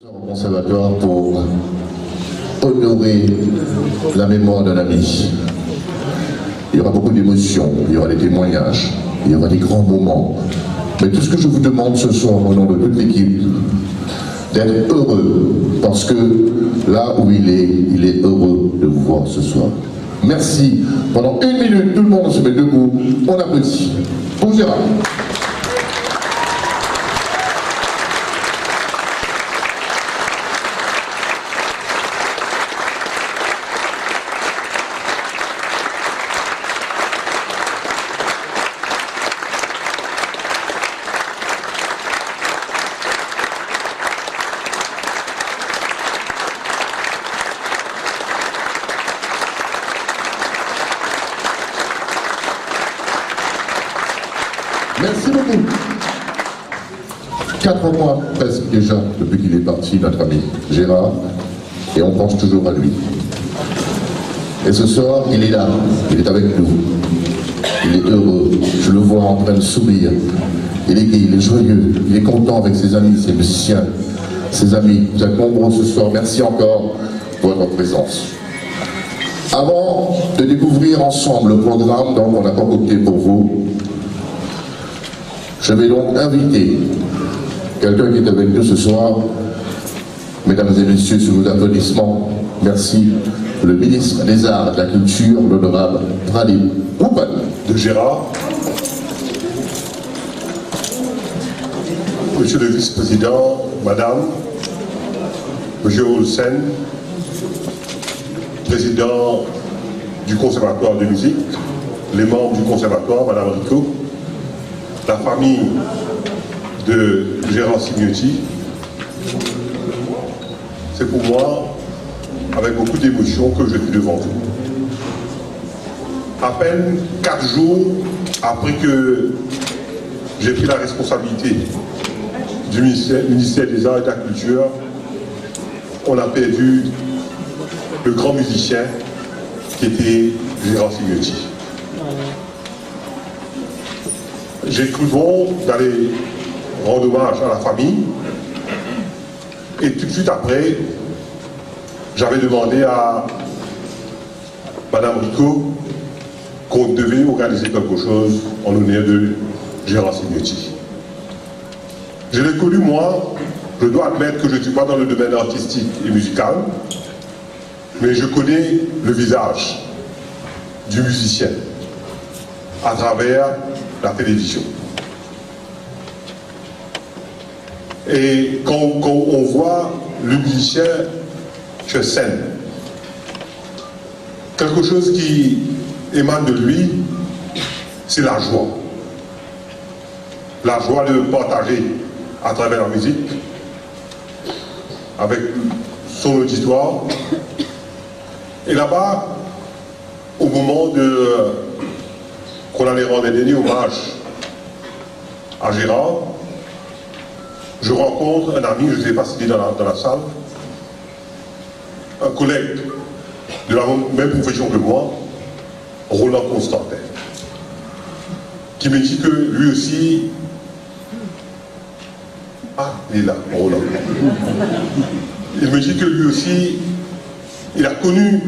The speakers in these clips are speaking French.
Au conservatoire pour honorer la mémoire d'un ami. Il y aura beaucoup d'émotions, il y aura des témoignages, il y aura des grands moments. Mais tout ce que je vous demande ce soir au nom de toute l'équipe, d'être heureux, parce que là où il est heureux de vous voir ce soir. Merci. Pendant 1 minute, tout le monde se met debout, on applaudit. Pour Gérard. Merci beaucoup. 4 mois presque déjà depuis qu'il est parti, notre ami Gérard, et on pense toujours à lui. Et ce soir, il est là, il est avec nous, il est heureux, je le vois en train de sourire, il est gai, il est joyeux, il est content avec ses amis, ses musiciens, ses amis. Vous êtes nombreux ce soir, merci encore pour votre présence. Avant de découvrir ensemble le programme dont on a concocté pour vous, je vais donc inviter quelqu'un qui est avec nous ce soir, mesdames et messieurs, sous vos applaudissements, merci, le ministre des Arts et de la Culture, l'honorable Pradeep Hoopan. De Gérard, monsieur le vice-président, madame, monsieur Olsen, président du conservatoire de musique, les membres du conservatoire, madame Rico, la famille de Gérard Cignetti, c'est pour moi avec beaucoup d'émotion que je suis devant vous. À peine 4 jours après que j'ai pris la responsabilité du ministère des Arts et de la Culture, on a perdu le grand musicien qui était Gérard Cignetti. J'ai cru bon d'aller rendre hommage à la famille et tout de suite après, j'avais demandé à madame Rico qu'on devait organiser quelque chose en l'honneur de Gérard Cignetti. Je l'ai connu moi, je dois admettre que je ne suis pas dans le domaine artistique et musical, mais je connais le visage du musicien à travers la télévision. Et quand on voit le musicien sur scène, quelque chose qui émane de lui, c'est la joie. La joie de partager à travers la musique, avec son auditoire. Et là-bas, au moment qu'on allait rendre un dernier hommage à Gérard, je rencontre un ami, je ne sais pas s'il est dans la salle, un collègue de la même profession que moi, Roland Constantin, qui me dit que lui aussi... Ah, il est là, Roland. Il me dit que lui aussi, il a connu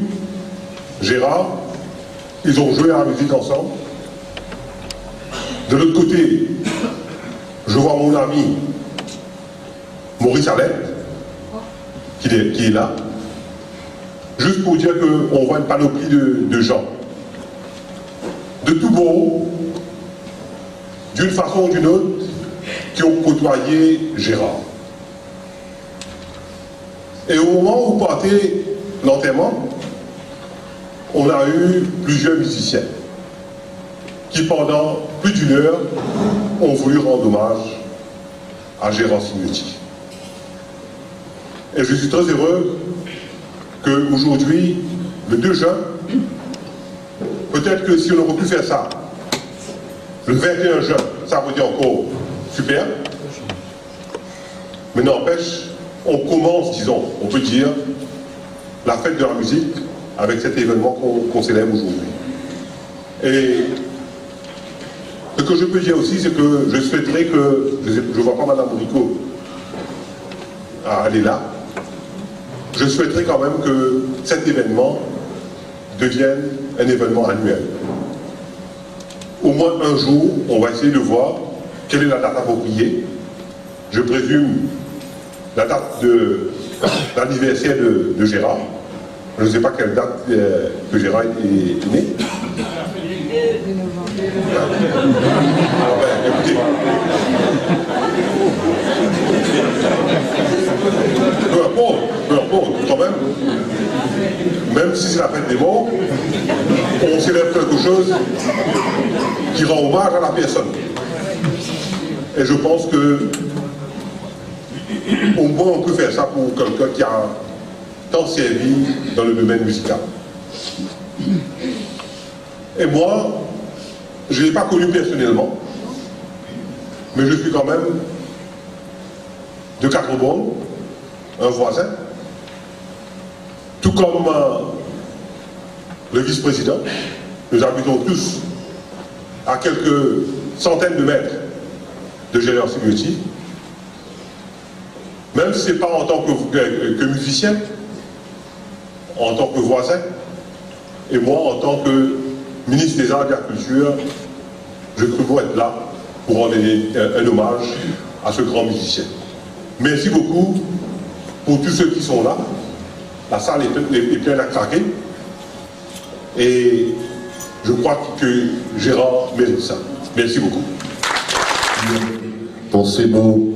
Gérard, ils ont joué à la musique ensemble. De l'autre côté, je vois mon ami Maurice Alette, qui est là, juste pour dire qu'on voit une panoplie de gens, de tout beau, d'une façon ou d'une autre, qui ont côtoyé Gérard. Et au moment où partait l'enterrement, on a eu plusieurs musiciens qui, pendant plus d'1 heure, ont voulu rendre hommage à Gérard Cignetti. Et je suis très heureux qu'aujourd'hui, le 2 juin, peut-être que si on aurait pu faire ça, le 21 juin, ça veut dire encore super, mais n'empêche, on commence, disons, on peut dire, la fête de la musique avec cet événement qu'on célèbre aujourd'hui. Et ce que je peux dire aussi, c'est que je souhaiterais que, je ne vois pas madame Rico à aller là, je souhaiterais quand même que cet événement devienne un événement annuel. Au moins un jour, on va essayer de voir quelle est la date appropriée. Je présume la date d'anniversaire de Gérard. Je ne sais pas quelle date que Gérard est né. Écoutez, peu importe, quand même si c'est la fête des morts, on célèbre quelque chose qui rend hommage à la personne. Et je pense que au moins on peut faire ça pour quelqu'un qui a tant servi dans le domaine musical. Et moi, je ne l'ai pas connu personnellement, mais je suis quand même de Quatre-Bornes, un voisin, tout comme le vice-président. Nous habitons tous à quelques centaines de mètres de Gérard Simeotti, même si ce n'est pas en tant que musicien, en tant que voisin, et moi en tant que ministre des Arts et de la Culture, je peux être là pour rendre un hommage à ce grand musicien. Merci beaucoup pour tous ceux qui sont là. La salle est pleine à craquer. Et je crois que Gérard mérite ça. Merci beaucoup. Pour ces mots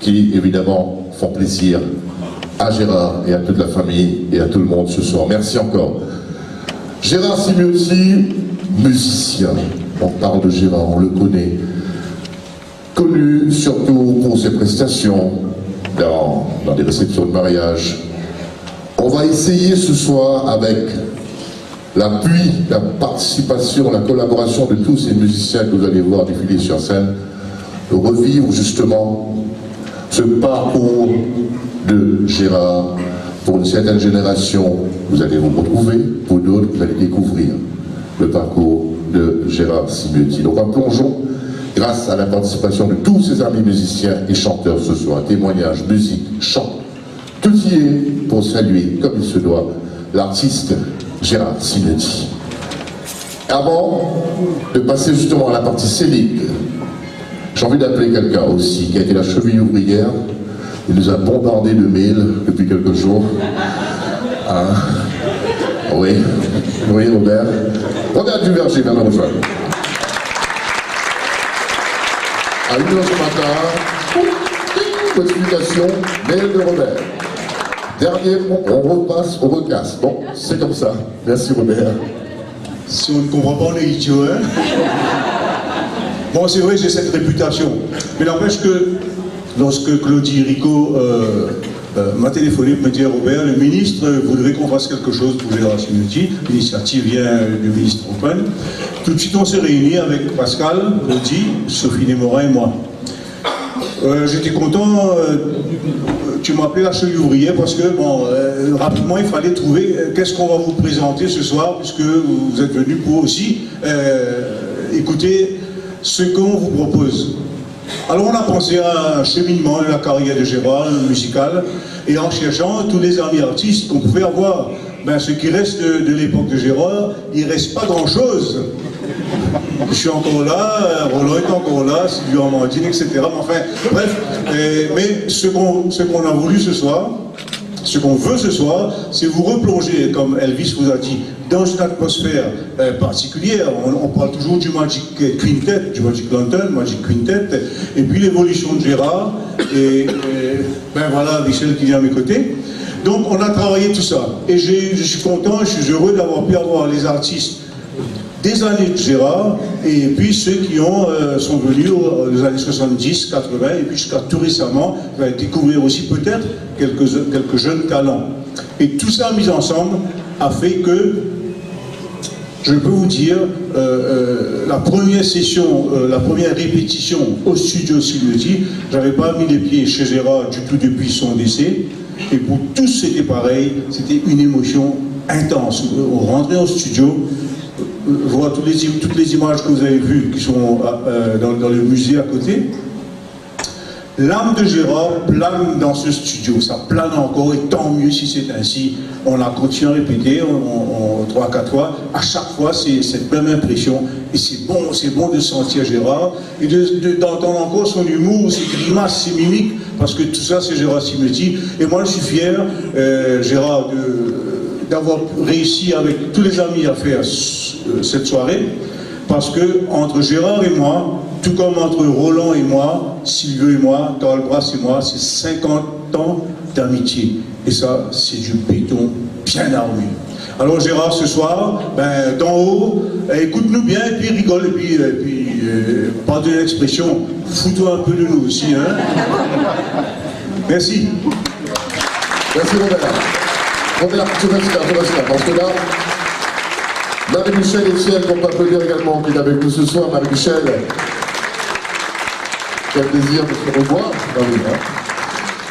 qui, évidemment, font plaisir à Gérard et à toute la famille et à tout le monde ce soir. Merci encore. Gérard Simeotti, musicien. On parle de Gérard, on le connaît. Connu surtout pour ses prestations dans des réceptions de mariage. On va essayer ce soir avec l'appui, la participation, la collaboration de tous ces musiciens que vous allez voir défiler sur scène, de revivre justement ce parcours de Gérard. Pour une certaine génération, vous allez vous retrouver, pour d'autres, vous allez découvrir le parcours de Gérard Simeotti. Donc en plongeons, grâce à la participation de tous ces amis musiciens et chanteurs ce soir, témoignages, musique, chant, tout y est pour saluer, comme il se doit, l'artiste Gérard Simeotti. Avant de passer justement à la partie scénique, j'ai envie d'appeler quelqu'un aussi, qui a été la cheville ouvrière. Il nous a bombardé de mails depuis quelques jours. Hein? Oui, Robert. Robert Duverger vient de rejoindre. À 1h du matin, notification, mail de Robert. Dernier, on repasse, on recasse. Bon, c'est comme ça. Merci Robert. Si on ne comprend pas, on est idiot, hein. Bon, c'est vrai, j'ai cette réputation. Mais n'empêche que, lorsque Claudie Rico m'a téléphoné pour me dire, Robert, le ministre voudrait qu'on fasse quelque chose pour Gérard Simeotti, l'initiative vient du ministre Open. Tout de suite, on s'est réunis avec Pascal, Claudie, Sophie Némorin et moi. J'étais content, tu m'appelais la cheville ouvrière parce que, bon, rapidement, il fallait trouver qu'est-ce qu'on va vous présenter ce soir, puisque vous êtes venus pour aussi écouter ce qu'on vous propose. Alors on a pensé à un cheminement de la carrière de Gérard, musical, et en cherchant tous les amis artistes qu'on pouvait avoir. Ben, ce qui reste de l'époque de Gérard, il ne reste pas grand-chose. Je suis encore là, Roland est encore là, Sylvie Amandine, etc. Enfin, bref, mais ce qu'on a voulu ce soir, ce qu'on veut ce soir, c'est vous replonger, comme Elvis vous a dit, dans une atmosphère particulière. On parle toujours du Magic Quintet, du Magic Lantern, Magic Quintet, et puis l'évolution de Gérard, et ben voilà Michel qui vient à mes côtés. Donc on a travaillé tout ça, et je suis content, je suis heureux d'avoir pu avoir les artistes des années de Gérard, et puis ceux qui sont venus aux années 70, 80, et puis jusqu'à tout récemment, vous allez découvrir aussi peut-être quelques jeunes talents. Et tout ça mis ensemble a fait que, je peux vous dire, la première session, la première répétition au studio Simeotti, j'avais pas mis les pieds chez Gérard du tout depuis son décès, et pour tous c'était pareil, c'était une émotion intense. On rentrait au studio, voir toutes les images que vous avez vues qui sont dans le musée à côté. l'âme de Gérard plane dans ce studio, ça plane encore, et tant mieux si c'est ainsi. On a continué à répéter, 3-4 fois, à chaque fois c'est cette même impression, et c'est bon de sentir Gérard, et d'entendre encore son humour, ses grimaces, ses mimiques, parce que tout ça c'est Gérard Cimetière, et moi je suis fier, Gérard, d'avoir réussi avec tous les amis à faire cette soirée, parce que entre Gérard et moi, tout comme entre Roland et moi, Sylvio et moi, Carl Brass et moi, c'est 50 ans d'amitié. Et ça, c'est du béton bien armé. Alors Gérard, ce soir, d'en haut, écoute-nous bien, et puis rigole, et puis pardonnez l'expression, fous-toi un peu de nous aussi. Hein. Merci. Merci Robert. Robert, tu restes là, parce que là, Marie-Michel et Ciel, qu'on peut applaudir également, qui est avec nous ce soir. Marie-Michel, quel désir de se revoir.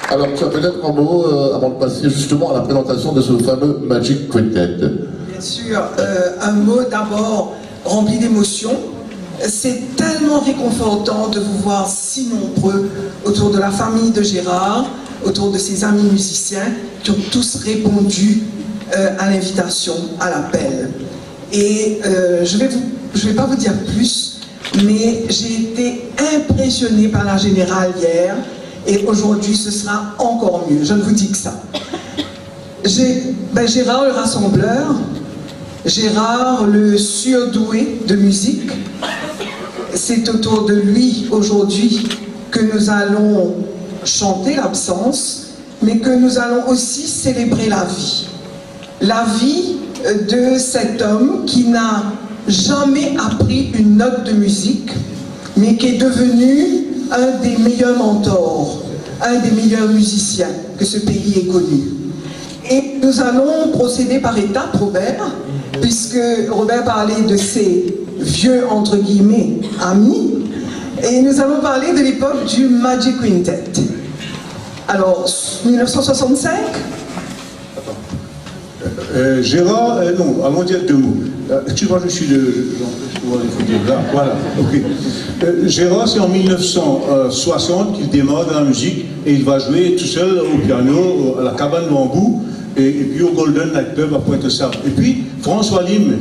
Alors, tu as peut-être un mot avant de passer justement à la présentation de ce fameux Magic Quintet. Bien sûr, un mot d'abord rempli d'émotion. C'est tellement réconfortant de vous voir si nombreux autour de la famille de Gérard, autour de ses amis musiciens, qui ont tous répondu à l'invitation, à l'appel. Et je vais pas vous dire plus, mais j'ai été impressionnée par la générale hier, et aujourd'hui ce sera encore mieux, je ne vous dis que ça. Gérard le rassembleur, Gérard le surdoué de musique, c'est autour de lui aujourd'hui que nous allons chanter l'absence, mais que nous allons aussi célébrer la vie. La vie de cet homme qui n'a jamais appris une note de musique, mais qui est devenu un des meilleurs mentors, un des meilleurs musiciens que ce pays ait connu. Et nous allons procéder par étapes, Robert, puisque Robert parlait de ses vieux, entre guillemets, amis, et nous allons parler de l'époque du Magic Quintet. Alors, 1965 ? Gérard, non, allons dire deux mots. Tu vois, je suis voilà, ok. Gérard, c'est en 1960 qu'il démarre dans la musique et il va jouer tout seul au piano, à la cabane de bambou et puis au Golden Night Club à Pointe-Sartre. Et puis, François Lim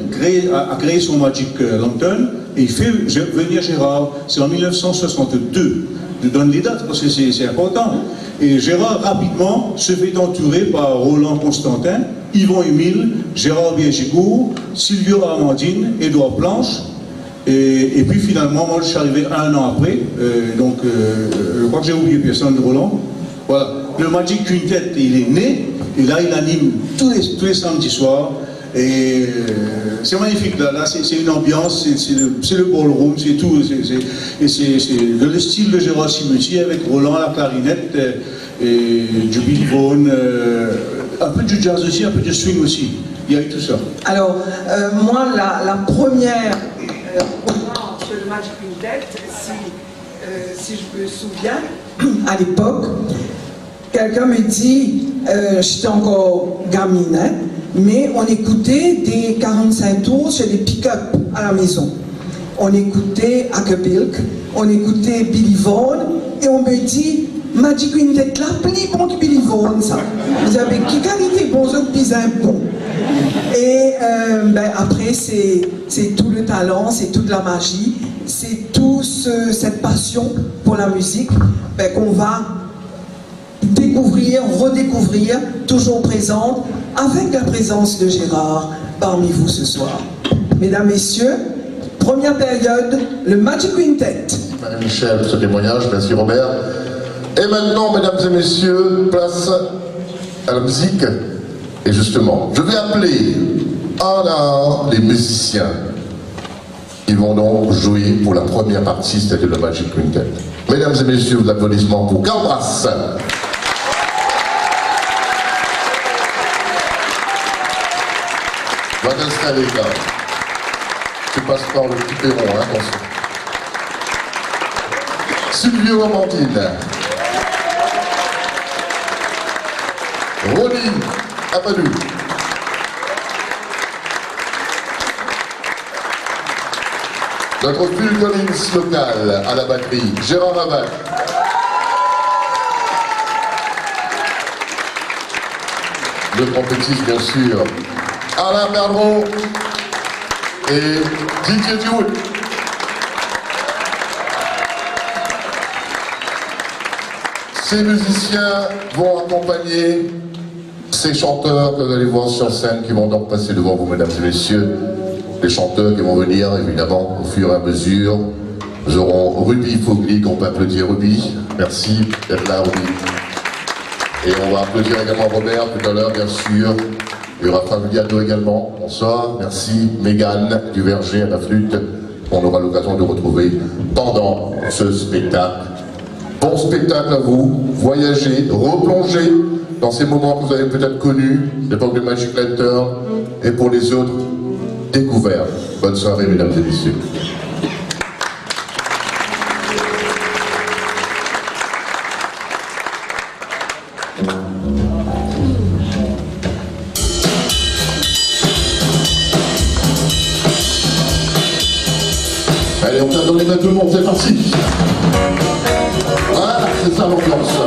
a créé son Magic Lantern et il fait venir Gérard. C'est en 1962. Je donne les dates parce que c'est important. Et Gérard, rapidement, se fait entourer par Roland Constantin, Yvon Émile, Gérard Biengicourt, Sylvio Amandine, Édouard Planche. Et puis finalement, moi je suis arrivé un an après. Je crois que j'ai oublié personne de Roland. Voilà. Le Magic Quintet, il est né. Et là, il anime tous les samedis soirs. Et c'est magnifique, là c'est une ambiance, c'est le ballroom, c'est tout, c'est le style de Gérard Cimetière avec Roland à la clarinette, et du Billy Vaughan, un peu du jazz aussi, un peu de swing aussi, il y a eu tout ça. Alors, moi, la première sur le Magic Quintet, si je me souviens, à l'époque, quelqu'un me dit, j'étais encore gamine, hein, mais on écoutait des 45 tours sur des pick-up à la maison. On écoutait Acapulco, on écoutait Billy Vaughan, et on me dit, Magic Quintet, là, plus bon que Billy Vaughan, ça. Vous avez qui qualité bon, ça, plus un bon. Et après, c'est tout le talent, c'est toute la magie, c'est toute cette passion pour la musique qu'on va découvrir, redécouvrir, toujours présente, avec la présence de Gérard parmi vous ce soir. Mesdames, Messieurs, première période, le Magic Quintet. Marie-Michel, ce témoignage, merci Robert. Et maintenant, mesdames et messieurs, place à la musique. Et justement, je vais appeler un à un les musiciens qui vont donc jouer pour la première partie, c'est-à-dire le Magic Quintet. Mesdames et messieurs, l'applaudissement pour Carl Brass. Va t'installer, Carl. Tu passes par le petit perron, hein, attention. Sylvio Amandine. Ronnie Amadou. Notre Phil Collins local à la batterie, Gérard Rabat. le trompettiste bien sûr, Alain Perdreau et Didier Duhoud. Ces musiciens vont accompagner ces chanteurs que vous allez voir sur scène qui vont donc passer devant vous, mesdames et messieurs. Les chanteurs qui vont venir, évidemment, au fur et à mesure. Nous aurons Ruby Fogli, qu'on peut applaudir Ruby. Merci d'être là, Ruby. Et on va applaudir également Robert tout à l'heure, bien sûr. Il y aura Fabiano également. Bonsoir. Merci. Mégane du Verger à la flûte. On aura l'occasion de retrouver pendant ce spectacle. Bon spectacle à vous. Voyagez, replongez dans ces moments que vous avez peut-être connus, l'époque de Magic Lantern, et pour les autres, découvertes. Bonne soirée, mesdames et messieurs. Allez, on vient dans les mains tout le monde, c'est parti. Voilà, c'est ça l'ambiance.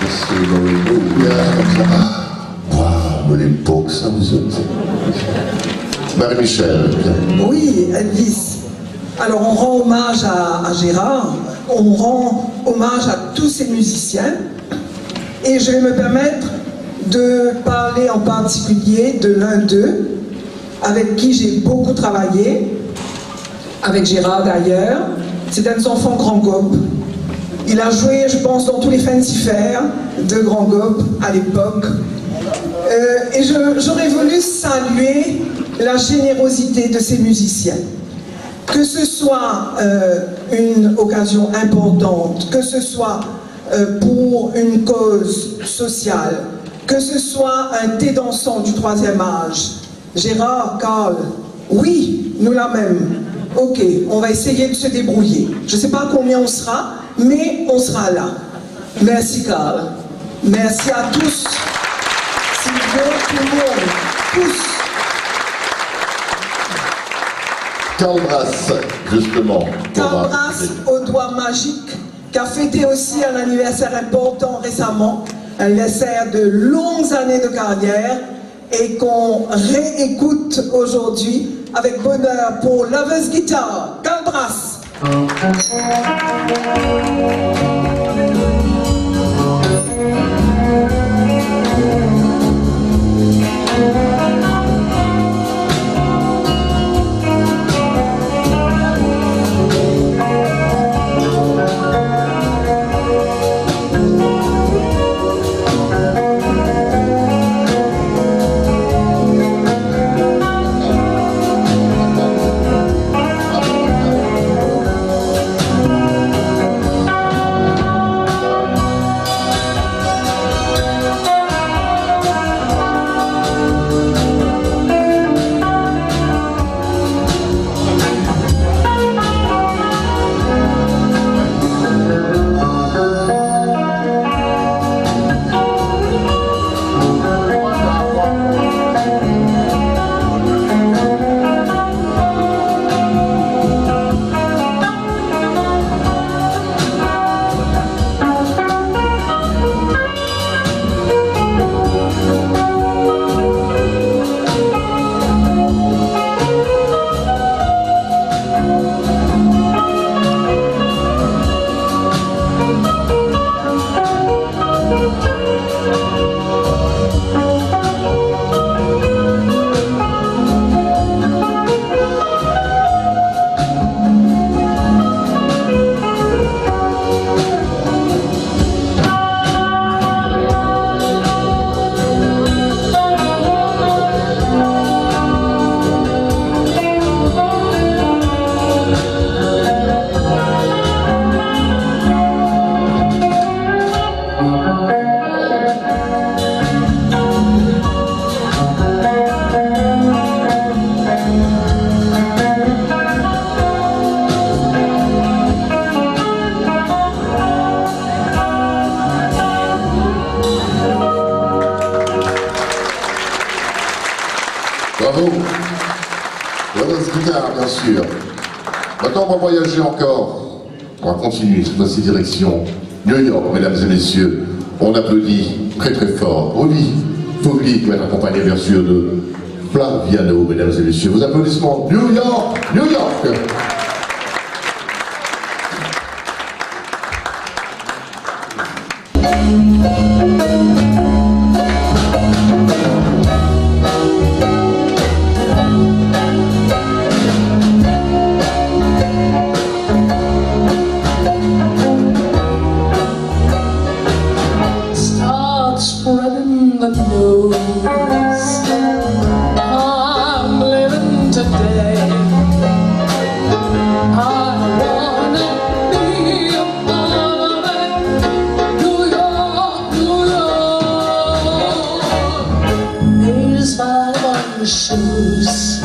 c'est waouh, l'époque, ça vous êtes. Marie-Michel. Oui, Elvis. Alors on rend hommage à Gérard, on rend hommage à tous ces musiciens, et je vais me permettre de parler en particulier de l'un d'eux, avec qui j'ai beaucoup travaillé, avec Gérard d'ailleurs. C'est un de ses enfants Grand Gobe. Il a joué, je pense, dans tous les fancifères de Grand Gobe à l'époque. Et j'aurais voulu saluer la générosité de ces musiciens. Que ce soit une occasion importante, que ce soit pour une cause sociale, que ce soit un thé dansant du 3e âge. Gérard, Carl, oui, nous la même. Ok, on va essayer de se débrouiller. Je ne sais pas combien on sera, mais on sera là. Merci Carl. Merci à tous. Sylvio, tout le monde. Tous. Carl Brass, justement. Carl Brass au doigt magique, qui a fêté aussi un anniversaire important récemment, un anniversaire de longues années de carrière, et qu'on réécoute aujourd'hui avec bonheur pour Lover's Guitar, Carl Brass. Bravo. Lover's Guitar, bien sûr. Maintenant, on va voyager encore. On va continuer, cette fois-ci direction New York, mesdames et messieurs. On applaudit très très fort Oli Fogli, qui va être accompagné bien sûr de Flaviano, mesdames et messieurs. Vos applaudissements. New York, New York. Spreading the news, I'm living today. I wanna be a part of it. New York, New York. These 500 shoes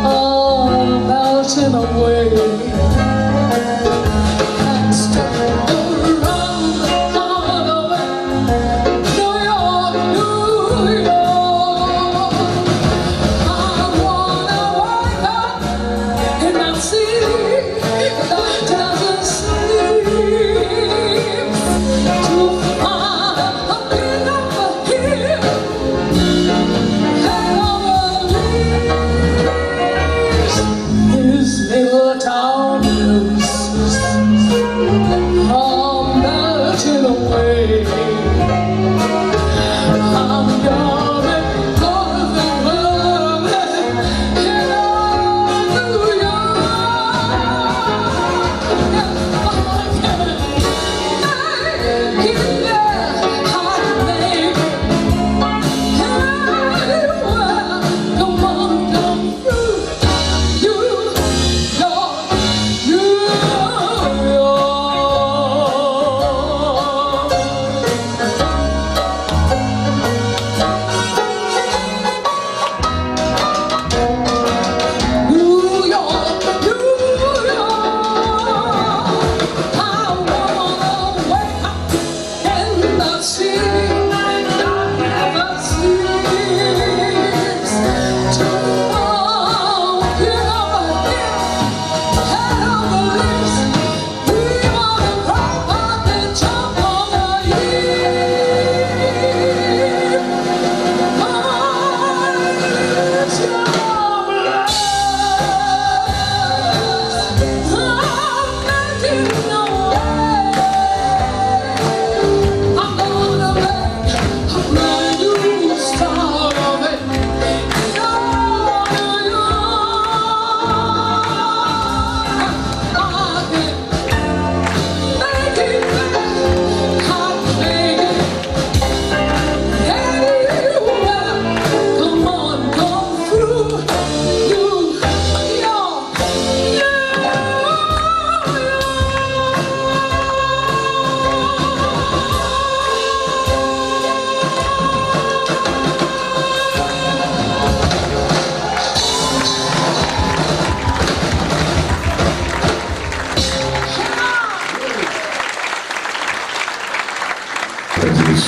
are melting away. To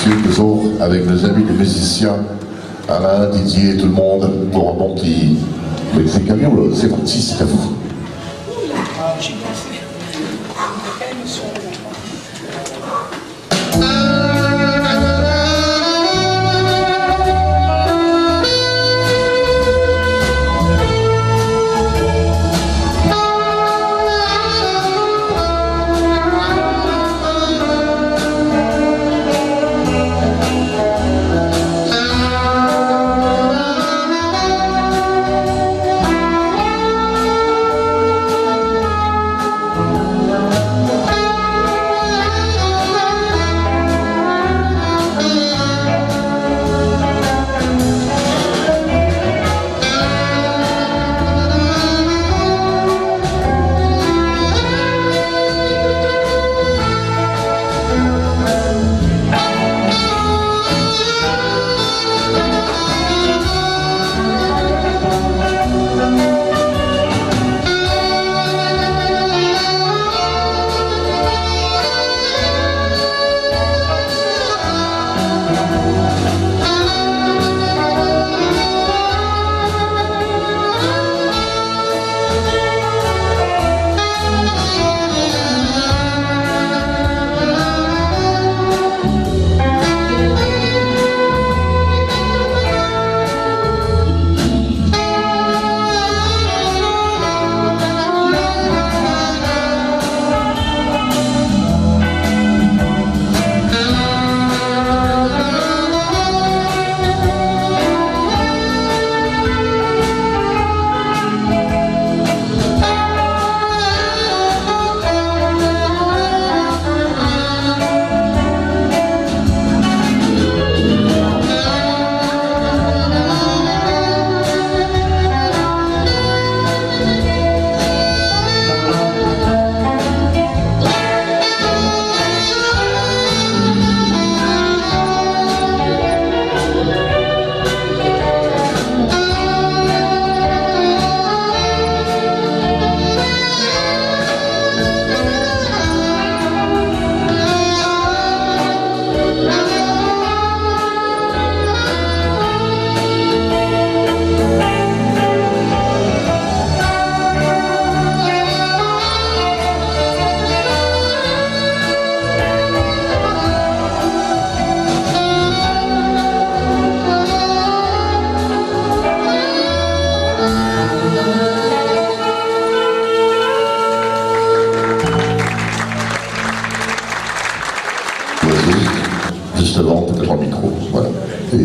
monsieur, toujours avec nos amis les musiciens, Alain, Didier et tout le monde, pour un bon petit... Mais c'est camion, là, c'est parti, c'est à vous. Justement, peut-être en micro. Voilà. Et,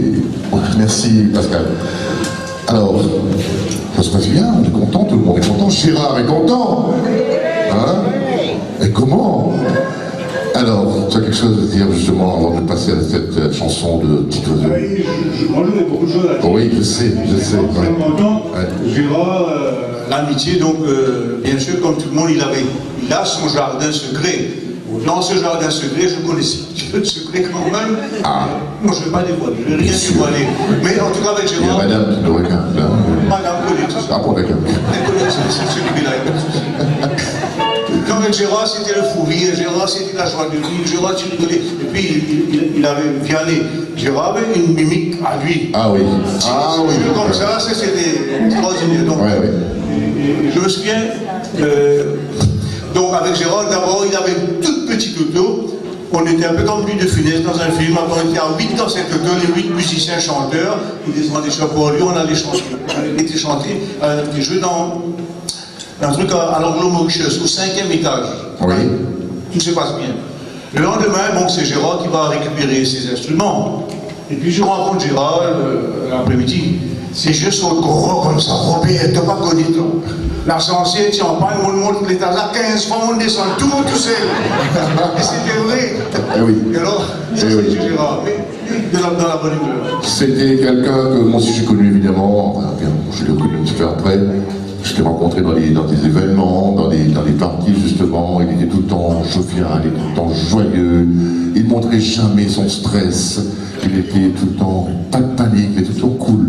merci Pascal. Alors, ça se passe bien, on est content, tout le monde est content. Gérard est content. Hein? Et comment? Alors, tu as quelque chose à dire justement avant de passer à cette chanson de Petit Oiseau? Oui, moi j'aurais beaucoup de choses à dire. Oui, je sais. Gérard, l'amitié, donc bien sûr, comme tout le monde, il a son jardin secret. Dans ce jardin secret, je connaissais le secret quand même. Ah. Moi, je ne vais pas dévoiler, je ne vais rien dévoiler. Mais en tout cas, avec Il y a Gérard. madame qui nous regarde là. Madame connaît tout ça. Ah bon, d'accord. Elle connaît celui-là, il n'y a pas de souci. Quand avec Gérard, c'était le fou rire, Gérard, c'était la joie de vivre, Gérard, tu rigolais. Et puis, il avait Vianney. Gérard avait une mimique à lui. Ah oui. Ah oui. Comme ça, c'était extraordinaire. Donc, je me souviens, donc avec Gérard, d'abord, il avait une toute petite auto. On était un peu comme lui de Funès dans un film. On était à 8 dans cette auto, les 8 musiciens chanteurs. Ils descendaient sur lui, on allait chanter. On était chanté, on était joué dans un truc à l'Anglo-Mauritius, au 5e étage. Oui. Tout se passe bien. Le lendemain, bon, c'est Gérard qui va récupérer ses instruments. Et puis je rencontre Gérard l'après-midi. C'est juste au gros comme ça. Robert, t'as pas connu toi. L'ascenseur, tu en parles, on monte l'étage à 15 fois, on descend tout seul. Et c'était vrai. Eh oui. Et alors, ça Eh c'est oui. Gérard. Mais dans la bonne humeur. C'était quelqu'un que moi aussi j'ai connu évidemment, enfin, bien, je l'ai connu un petit peu après. Je l'ai rencontré dans des événements, dans des parties justement. Il était tout le temps jovial, il était tout le temps joyeux. Il ne montrait jamais son stress. Il était tout le temps pas de panique, il était tout le temps cool.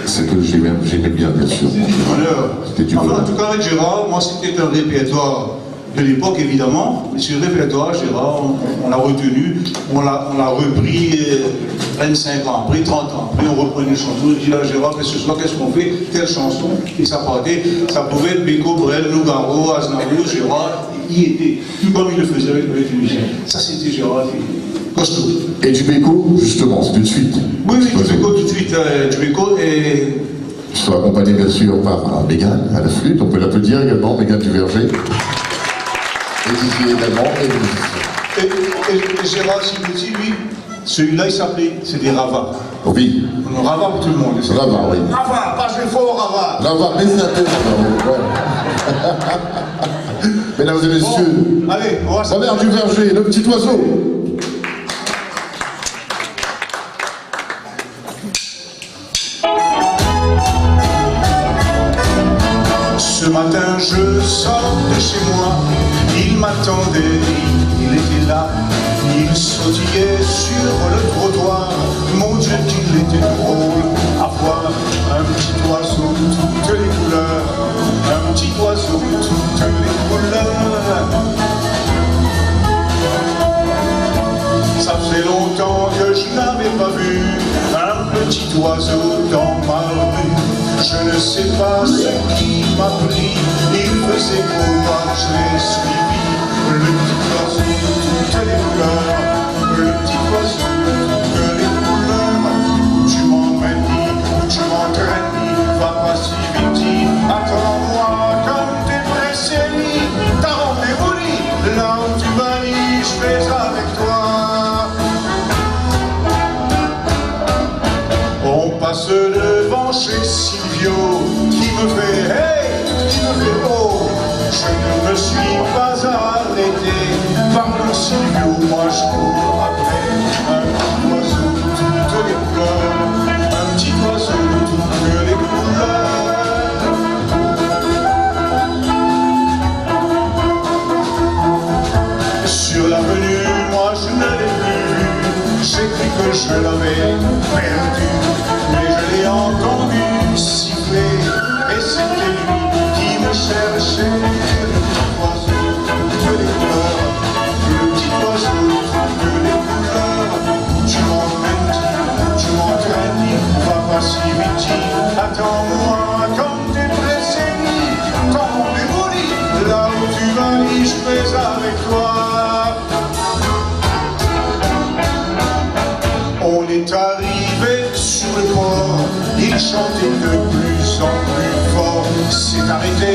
C'est que j'aimais bien sûr. C'était du bonheur. C'était du Enfin, bonheur. en tout cas avec Gérard, moi c'était un répertoire de l'époque, évidemment. Mais sur le répertoire, Gérard, on l'a retenu, on l'a repris 25 ans après, 30 ans après, on reprend une chanson, on dit là, Gérard, ce soir, qu'est-ce qu'on fait? Telle chanson, et ça partait, ça pouvait être Beko, Brel, Nougaro, Aznavour, Gérard, il y était, tout comme il le faisait avec les musiciens. Ça, c'était Gérard, costaud. Et Dubeko, justement, c'est tout de suite. Oui, Dubeko, tout de suite, Dubeko, et... Ils sont accompagnés bien sûr par Mégane à la flûte, on peut l'applaudir également, Mégane Duverger. Et ici également, et Gérard Sibuti, lui, celui-là il s'appelait, c'était Rava. oui. Rava pour tout le monde. Rava, oui. Rava, pas très fort, Rava. Rava, mais c'est un peu Mesdames et messieurs, allez, on va Robert Duverger, le petit oiseau. Ce matin je sors de chez moi, il m'attendait, il était là, il sautillait sur le trottoir, mon Dieu qu'il était drôle à voir, un petit oiseau toutes les couleurs, un petit oiseau toutes les couleurs. Ça faisait longtemps que je n'avais pas vu un petit oiseau dans ma rue. Je ne sais pas ce qui m'a pris, il faisait beau voir, je l'ai suivi. Le petit oiseau de toutes les couleurs, le petit oiseau de toutes les couleurs. Tu m'emmènes, tu m'entraînes, va pas si vite, attends-moi comme t'es pressé, t'as rendez-vous, là où tu vas, je vais avec toi. On passe devant chez Silvio, qui me fait hey, qui me fait oh. Je ne me suis pas arrêté, pardon Silvio, moi je cours après. Un petit oiseau de toutes les couleurs, un petit oiseau de toutes les couleurs. Sur l'avenue, moi je ne l'ai plus vu, j'ai cru que je l'avais perdu. Mais je l'ai entendu siffler, et c'était lui qui me cherchait. Le petit oiseau de les couleurs, le petit oiseau de les couleurs. Tu m'emmènes, tu m'entraînes, va pas si vite, attends-moi comme t'es pressé. Ton rendez-vous, là où tu vas, je vais avec toi. On est arrivé sur le port, il chantait de plus en plus fort, s'est arrêté,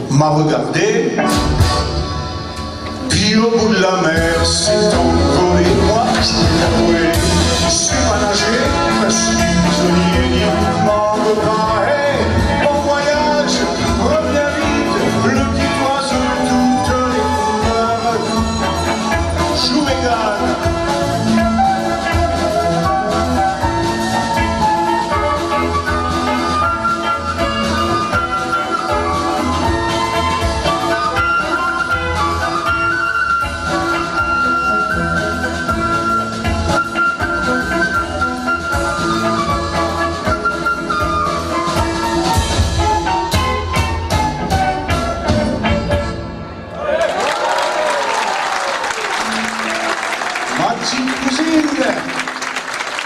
m'a regardé, puis au bout de la mer s'est envolé. Moi, je suis avoué, je suis pas nagé, je suis isolé, il m'en veut pas. Hey, bon voyage, reviens vite, le petit oiseau de toutes les couleurs. Joue Mégane.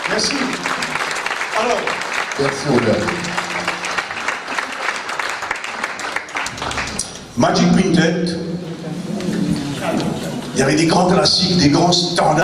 Merci. Alors. Merci Robert. Magic Quintet. Il y avait des grands classiques, des grands standards.